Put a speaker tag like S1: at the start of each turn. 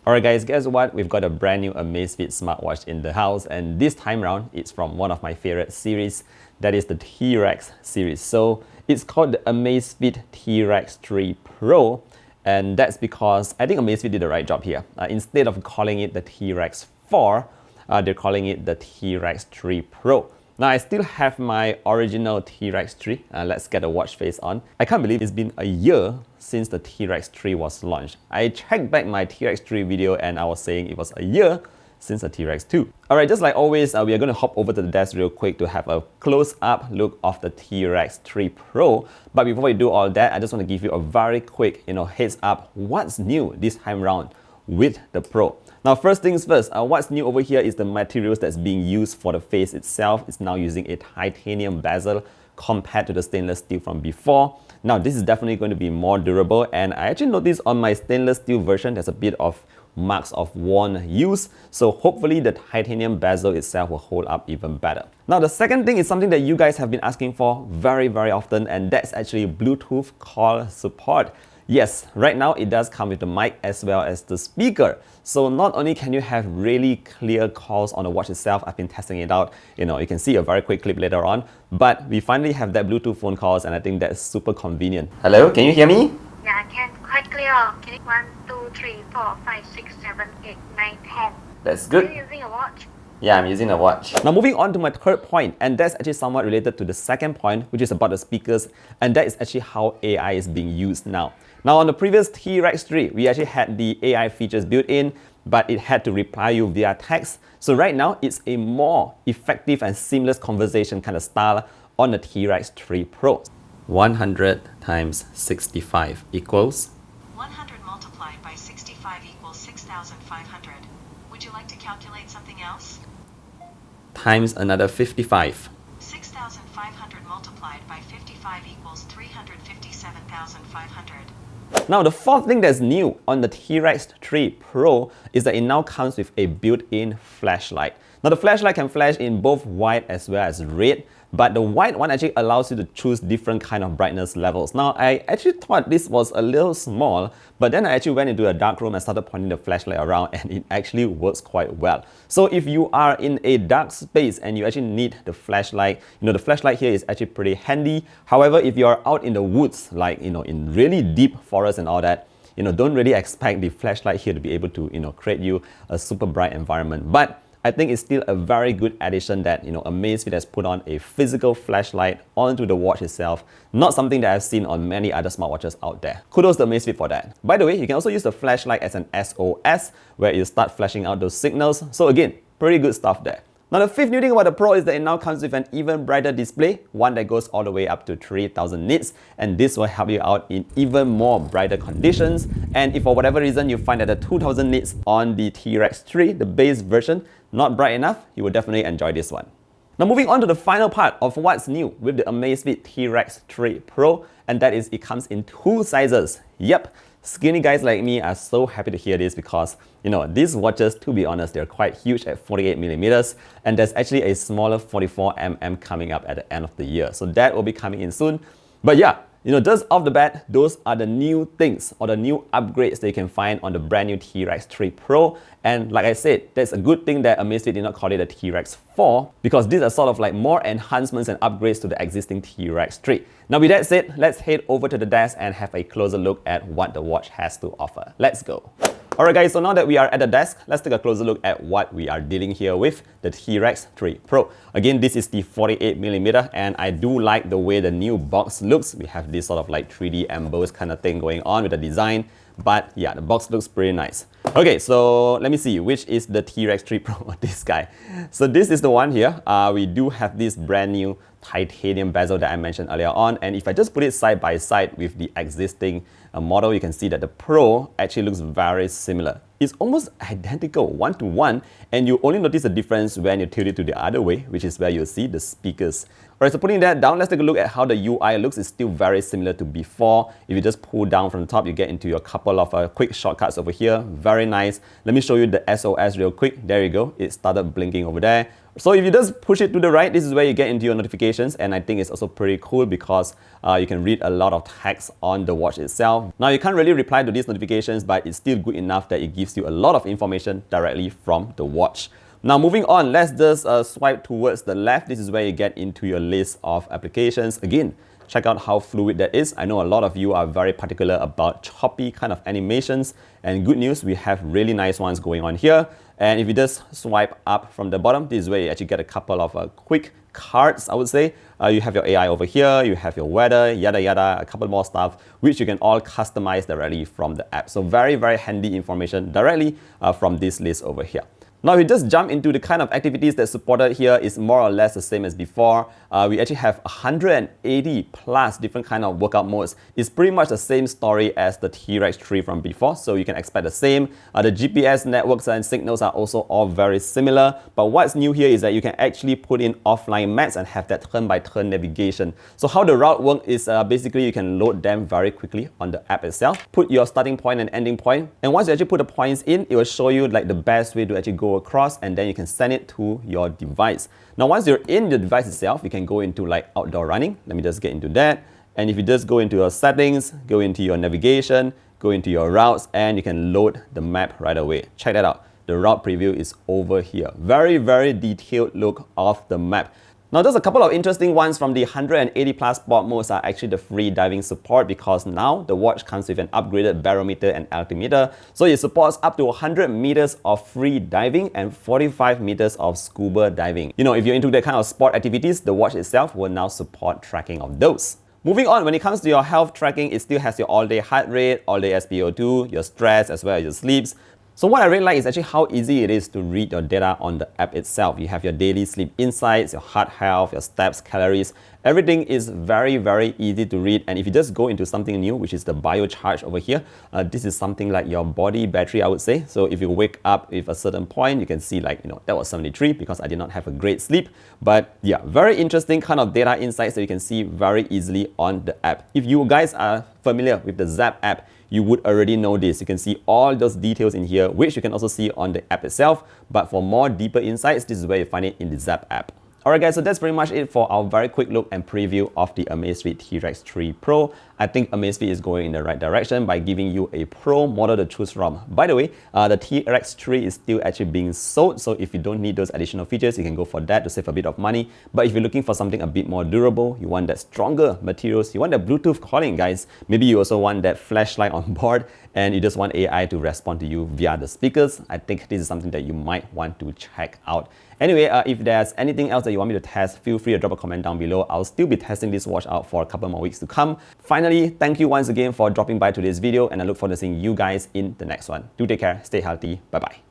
S1: Alright guys, guess what? We've got a brand new Amazfit smartwatch in the house, and this time around it's from one of my favorite series, that is the T-Rex series. So it's called the Amazfit T-Rex 3 Pro, and that's because I think Amazfit did the right job here. Instead of calling it the T-Rex 4, they're calling it the T-Rex 3 Pro. Now I still have my original T-Rex 3. Let's get the watch face on. I can't believe it's been a year since the T-Rex 3 was launched. I checked back my T-Rex 3 video and I was saying it was a year since the T-Rex 2. Alright, just like always, we are going to hop over to the desk real quick to have a close-up look of the T-Rex 3 Pro. But before we do all that, I just want to give you a very quick, heads up what's new this time around with the Pro. Now, first things first, what's new over here is the materials that's being used for the face itself. It's now using a titanium bezel compared to the stainless steel from before. Now, this is definitely going to be more durable, and I actually noticed on my stainless steel version, there's a bit of marks of worn use. So hopefully the titanium bezel itself will hold up even better. Now, the second thing is something that you guys have been asking for very, very often, and that's actually Bluetooth call support. Yes, right now it does come with the mic as well as the speaker. So not only can you have really clear calls on the watch itself, I've been testing it out. You can see a very quick clip later on, but we finally have that Bluetooth phone calls, and I think that's super convenient. Hello, can you hear me?
S2: Yeah, I can. Quite clear. Okay. 1, 2, 3, 4, 5, 6, 7, 8, 9, 10.
S1: That's good.
S2: Are you using a watch?
S1: Yeah, I'm using a watch. Now moving on to my third point, and that's actually somewhat related to the second point, which is about the speakers, and that is actually how AI is being used now. Now on the previous T-Rex 3, we actually had the AI features built in, but it had to reply you via text. So right now, it's a more effective and seamless conversation kind of style on the T-Rex 3 Pro. 100 times 65 equals?
S3: 100 multiplied by 65 equals 6,500. Would you like to calculate something else?
S1: Times another 55.
S3: 6,500 multiplied by 55 equals 357,500.
S1: Now, the fourth thing that's new on the T-Rex 3 Pro is that it now comes with a built-in flashlight. Now, the flashlight can flash in both white as well as red, but the white one actually allows you to choose different kind of brightness levels. Now, I actually thought this was a little small, but then I actually went into a dark room and started pointing the flashlight around, and it actually works quite well. So if you are in a dark space and you actually need the flashlight, the flashlight here is actually pretty handy. However, if you are out in the woods, like, in really deep forests and all that, don't really expect the flashlight here to be able to, create you a super bright environment. But I think it's still a very good addition that Amazfit has put on a physical flashlight onto the watch itself. Not something that I've seen on many other smartwatches out there. Kudos to Amazfit for that. By the way, you can also use the flashlight as an SOS, where you start flashing out those signals. So again, pretty good stuff there. Now, the fifth new thing about the Pro is that it now comes with an even brighter display, one that goes all the way up to 3000 nits, and this will help you out in even more brighter conditions. And if for whatever reason you find that the 2000 nits on the T-Rex 3, the base version, not bright enough, you will definitely enjoy this one. Now, moving on to the final part of what's new with the Amazfit T-Rex 3 Pro, and that is it comes in two sizes. Yep. Skinny guys like me are so happy to hear this because, these watches, to be honest, they're quite huge at 48mm, and there's actually a smaller 44mm coming up at the end of the year. So that will be coming in soon. But yeah, just off the bat, those are the new things or the new upgrades that you can find on the brand new T-Rex 3 Pro. And like I said, that's a good thing that Amazfit did not call it a T-Rex 4, because these are sort of like more enhancements and upgrades to the existing T-Rex 3. Now with that said, let's head over to the desk and have a closer look at what the watch has to offer. Let's go. Alright guys, so now that we are at the desk, let's take a closer look at what we are dealing here with the T-Rex 3 Pro. Again, this is the 48mm, and I do like the way the new box looks. We have this sort of like 3D embossed kind of thing going on with the design. But yeah, the box looks pretty nice. Okay, so let me see, which is the T-Rex 3 Pro, this guy. So this is the one here. We do have this brand new titanium bezel that I mentioned earlier on. And if I just put it side by side with the existing model, you can see that the Pro actually looks very similar. It's almost identical, one-to-one, and you only notice the difference when you tilt it to the other way, which is where you'll see the speakers. Alright, so putting that down, let's take a look at how the UI looks. It's still very similar to before. If you just pull down from the top, you get into your couple of quick shortcuts over here. Very nice. Let me show you the SOS real quick. There you go. It started blinking over there. So if you just push it to the right, this is where you get into your notifications, and I think it's also pretty cool because you can read a lot of text on the watch itself. Now you can't really reply to these notifications, but it's still good enough that it gives you a lot of information directly from the watch. Now moving on, let's just swipe towards the left. This is where you get into your list of applications. Again, check out how fluid that is. I know a lot of you are very particular about choppy kind of animations, and good news, we have really nice ones going on here. And if you just swipe up from the bottom, this is where you actually get a couple of quick cards, I would say. You have your AI over here, you have your weather, yada yada, a couple more stuff, which you can all customize directly from the app. So very, very handy information directly from this list over here. Now, if we just jump into the kind of activities that's supported here, is more or less the same as before. We actually have 180 plus different kind of workout modes. It's pretty much the same story as the T-Rex 3 from before, so you can expect the same. The GPS networks and signals are also all very similar, but what's new here is that you can actually put in offline maps and have that turn-by-turn navigation. So how the route works is basically you can load them very quickly on the app itself, put your starting point and ending point, and once you actually put the points in, it will show you like the best way to actually go across, and then you can send it to your device. Now once you're in the device itself, you can go into like outdoor running. Let me just get into that. And if you just go into your settings, go into your navigation, go into your routes, and you can load the map right away. Check that out. The route preview is over here. Very, very detailed look of the map. Now, there's a couple of interesting ones from the 180 plus sport modes are actually the free diving support, because now the watch comes with an upgraded barometer and altimeter. So it supports up to 100 meters of free diving and 45 meters of scuba diving. You know, if you're into that kind of sport activities, the watch itself will now support tracking of those. Moving on, when it comes to your health tracking, it still has your all-day heart rate, all-day SpO2, your stress, as well as your sleeps. So what I really like is actually how easy it is to read your data on the app itself. You have your daily sleep insights, your heart health, your steps, calories. Everything is very, very easy to read. And if you just go into something new, which is the biocharge over here, this is something like your body battery, I would say. So if you wake up with a certain point, you can see like, you know, that was 73 because I did not have a great sleep. But yeah, very interesting kind of data insights that you can see very easily on the app. If you guys are familiar with the Zap app, you would already know this. You can see all those details in here, which you can also see on the app itself. But for more deeper insights, this is where you find it in the Zap app. Alright guys, so that's pretty much it for our very quick look and preview of the Amazfit T-Rex 3 Pro. I think Amazfit is going in the right direction by giving you a Pro model to choose from. By the way, the T-Rex 3 is still actually being sold, so if you don't need those additional features, you can go for that to save a bit of money. But if you're looking for something a bit more durable, you want that stronger materials, you want that Bluetooth calling, guys, maybe you also want that flashlight on board, and you just want AI to respond to you via the speakers, I think this is something that you might want to check out. Anyway, if there's anything else that you want me to test, feel free to drop a comment down below. I'll still be testing this watch out for a couple more weeks to come. Finally, thank you once again for dropping by today's video, and I look forward to seeing you guys in the next one. Do take care, stay healthy, bye-bye.